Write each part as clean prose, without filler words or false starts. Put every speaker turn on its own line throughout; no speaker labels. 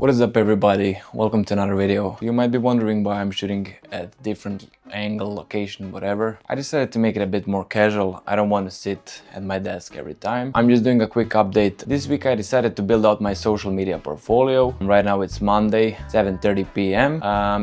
What is up everybody, welcome to another video. You might be wondering why I'm shooting at different angle, location, whatever. I decided to make it a bit more casual. I don't want to sit at my desk every time. I'm just doing a quick update. This week I decided to build out my social media portfolio. Right now it's Monday, 7:30 p.m.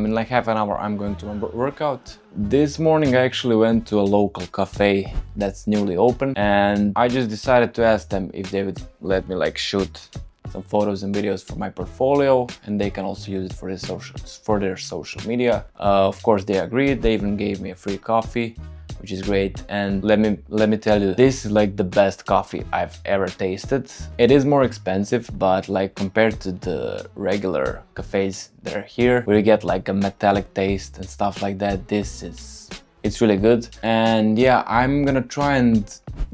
In like half an hour I'm going to work out. This morning I actually went to a local cafe that's newly open and I just decided to ask them if they would let me like shoot some photos and videos for my portfolio, and they can also use it for their social media. Of course they agreed. They even gave me a free coffee, which is great. And let me tell you, this is like the best coffee I've ever tasted. It is more expensive, but like compared to the regular cafes that are here, where you get like a metallic taste and stuff like that, it's really good. And yeah, I'm gonna try and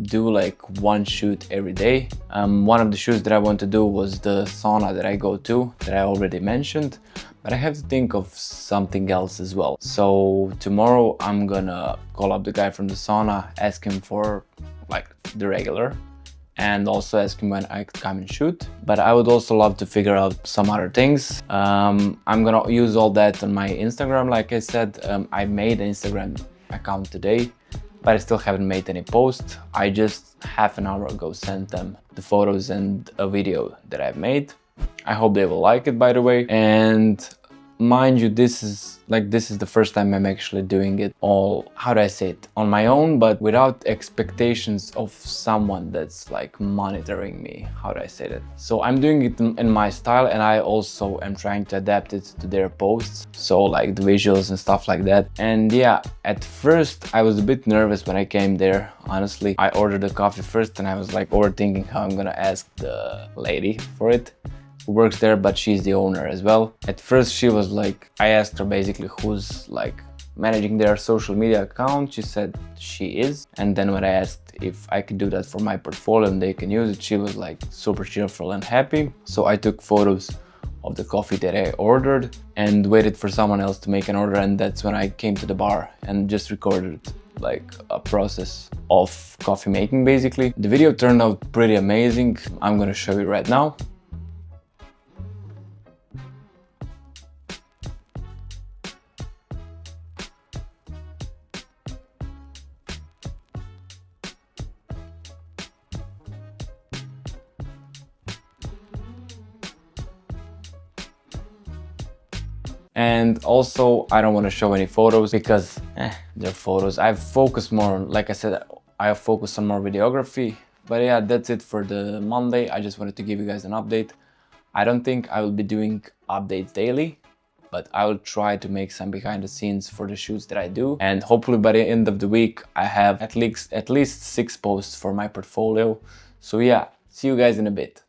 do like one shoot every day. One of the shoots that I want to do was the sauna that I go to, that I already mentioned, but I have to think of something else as well. So tomorrow I'm gonna call up the guy from the sauna, ask him for like the regular, and also ask him when I could come and shoot. But I would also love to figure out some other things. I'm gonna use all that on my Instagram. Like I said, I made an Instagram account today, but I still haven't made any post. I just half an hour ago sent them the photos and a video that I've made. I hope they will like it, by the way. And mind you, this is the first time I'm actually doing it all, how do I say it, on my own, but without expectations of someone that's like monitoring me. How do I say that? So I'm doing it in my style, and I also am trying to adapt it to their posts, so like the visuals and stuff like that. And yeah, at first I was a bit nervous when I came there. Honestly, I ordered the coffee first and I was like overthinking how I'm gonna ask the lady for it who works there, but she's the owner as well. At first she was like, I asked her basically who's like managing their social media account. She said she is. And then when I asked if I could do that for my portfolio and they can use it, she was like super cheerful and happy. So I took photos of the coffee that I ordered and waited for someone else to make an order, and that's when I came to the bar and just recorded like a process of coffee making basically. The video turned out pretty amazing. I'm gonna show you right now. And also, I don't want to show any photos because they're photos. I've focused more, like I said, I have focused on more videography. But yeah, that's it for the Monday. I just wanted to give you guys an update. I don't think I will be doing updates daily, but I will try to make some behind the scenes for the shoots that I do. And hopefully by the end of the week, I have at least 6 posts for my portfolio. So yeah, see you guys in a bit.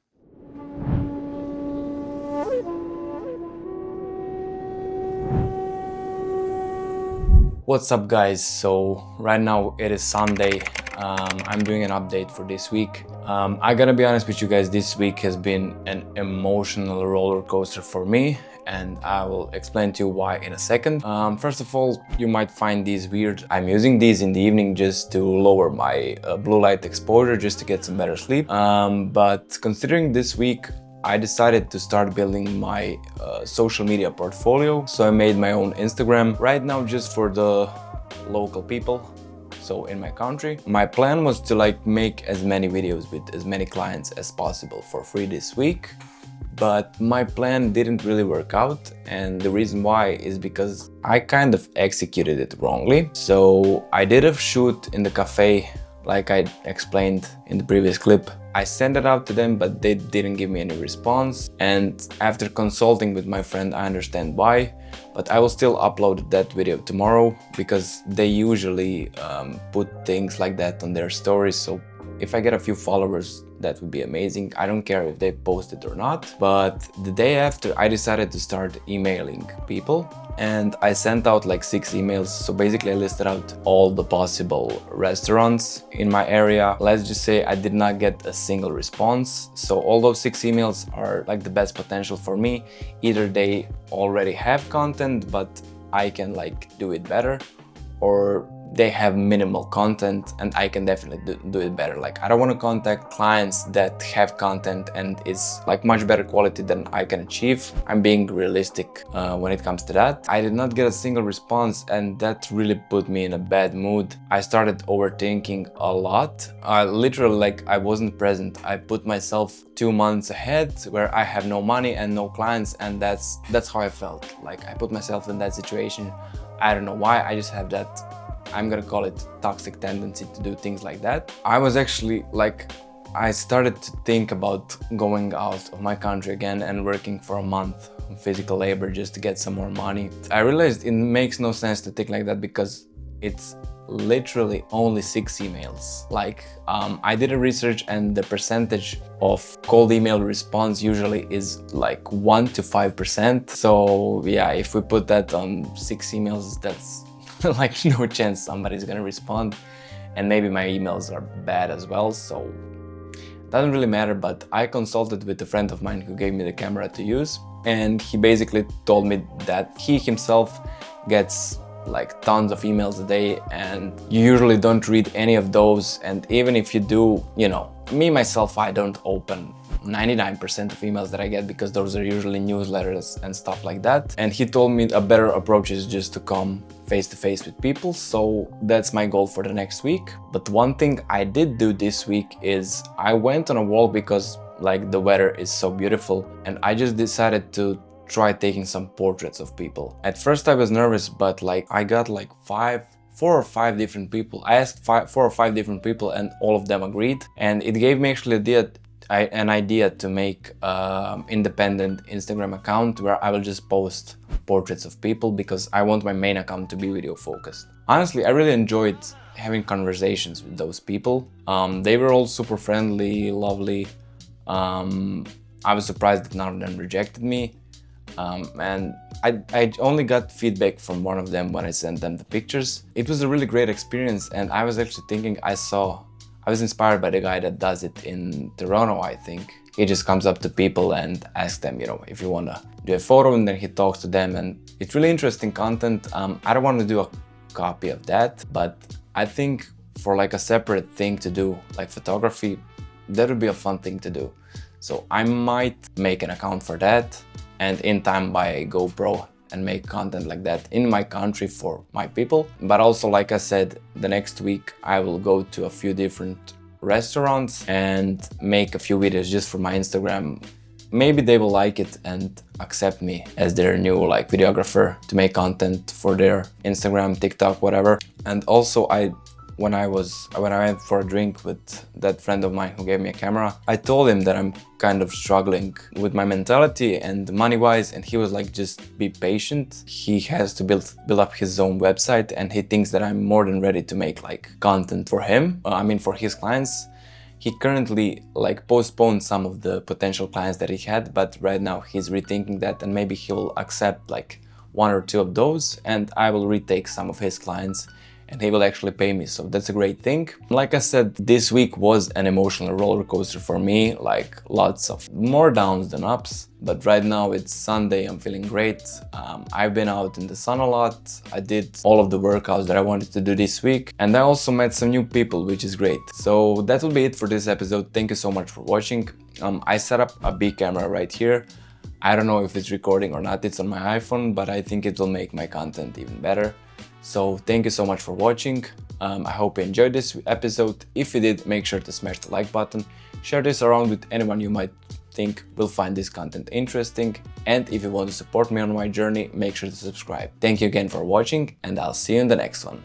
What's up guys? So right now it is Sunday. I'm doing an update for this week. I gotta be honest with you guys, this week has been an emotional roller coaster for me, and I will explain to you why in a second. First of all, you might find these weird. I'm using these in the evening just to lower my blue light exposure, just to get some better sleep. But considering this week, I decided to start building my social media portfolio. So I made my own Instagram right now just for the local people, so in my country. My plan was to like make as many videos with as many clients as possible for free this week. But my plan didn't really work out, and the reason why is because I kind of executed it wrongly. So I did a shoot in the cafe, like I explained in the previous clip. I sent it out to them, but they didn't give me any response. And after consulting with my friend, I understand why, but I will still upload that video tomorrow because they usually put things like that on their stories. So if I get a few followers, that would be amazing. I don't care if they post it or not. But the day after, I decided to start emailing people, and I sent out like 6 emails. So basically I listed out all the possible restaurants in my area. Let's just say I did not get a single response. So all those 6 emails are like the best potential for me. Either they already have content, but I can like do it better, or they have minimal content and I can definitely do it better. Like, I don't want to contact clients that have content and is like much better quality than I can achieve. I'm being realistic when it comes to that. I did not get a single response, and that really put me in a bad mood. I started overthinking a lot. Literally, like, I wasn't present. I put myself 2 months ahead where I have no money and no clients, and that's how I felt. Like, I put myself in that situation. I don't know why, I just have that, I'm gonna call it toxic tendency to do things like that. I was actually like, I started to think about going out of my country again and working for a month on physical labor just to get some more money. I realized it makes no sense to think like that because it's literally only 6 emails. Like, I did a research and the percentage of cold email response usually is like 1 to 5%. So yeah, if we put that on 6 emails, that's like no chance somebody's gonna respond. And maybe my emails are bad as well, so doesn't really matter. But I consulted with a friend of mine who gave me the camera to use, and he basically told me that he himself gets like tons of emails a day and you usually don't read any of those. And even if you do, you know, me myself, I don't open 99% of emails that I get because those are usually newsletters and stuff like that. And he told me a better approach is just to come face to face with people. So that's my goal for the next week. But one thing I did do this week is I went on a walk because like the weather is so beautiful, and I just decided to try taking some portraits of people. At first I was nervous, but like I got like 4 or 5 different people. I asked 4 or 5 different people and all of them agreed. And it gave me actually an idea to make independent Instagram account where I will just post portraits of people because I want my main account to be video focused. Honestly, I really enjoyed having conversations with those people. They were all super friendly, lovely. I was surprised that none of them rejected me. And I only got feedback from one of them when I sent them the pictures. It was a really great experience, and I was actually thinking I was inspired by the guy that does it in Toronto, I think. He just comes up to people and asks them, you know, if you wanna do a photo, and then he talks to them, and it's really interesting content. I don't want to do a copy of that, but I think for like a separate thing to do, like photography, that would be a fun thing to do. So I might make an account for that, and in time buy a GoPro and make content like that in my country for my people. But also, like I said, the next week I will go to a few different restaurants and make a few videos just for my Instagram. Maybe they will like it and accept me as their new like videographer to make content for their Instagram, TikTok, whatever. And also when I went for a drink with that friend of mine who gave me a camera, I told him that I'm kind of struggling with my mentality and money-wise, and he was like, just be patient. He has to build up his own website, and he thinks that I'm more than ready to make like content for him. I mean, for his clients. He currently like postponed some of the potential clients that he had, but right now he's rethinking that, and maybe he will accept like 1 or 2 of those, and I will retake some of his clients and he will actually pay me. So that's a great thing. Like I said, this week was an emotional roller coaster for me, like lots of more downs than ups. But right now it's Sunday, I'm feeling great. I've been out in the sun a lot. I did all of the workouts that I wanted to do this week. And I also met some new people, which is great. So that will be it for this episode. Thank you so much for watching. I set up a big camera right here. I don't know if it's recording or not, it's on my iPhone, but I think it will make my content even better. So thank you so much for watching. I hope you enjoyed this episode. If you did, make sure to smash the like button. Share this around with anyone you might think will find this content interesting. And if you want to support me on my journey, make sure to subscribe. Thank you again for watching, and I'll see you in the next one.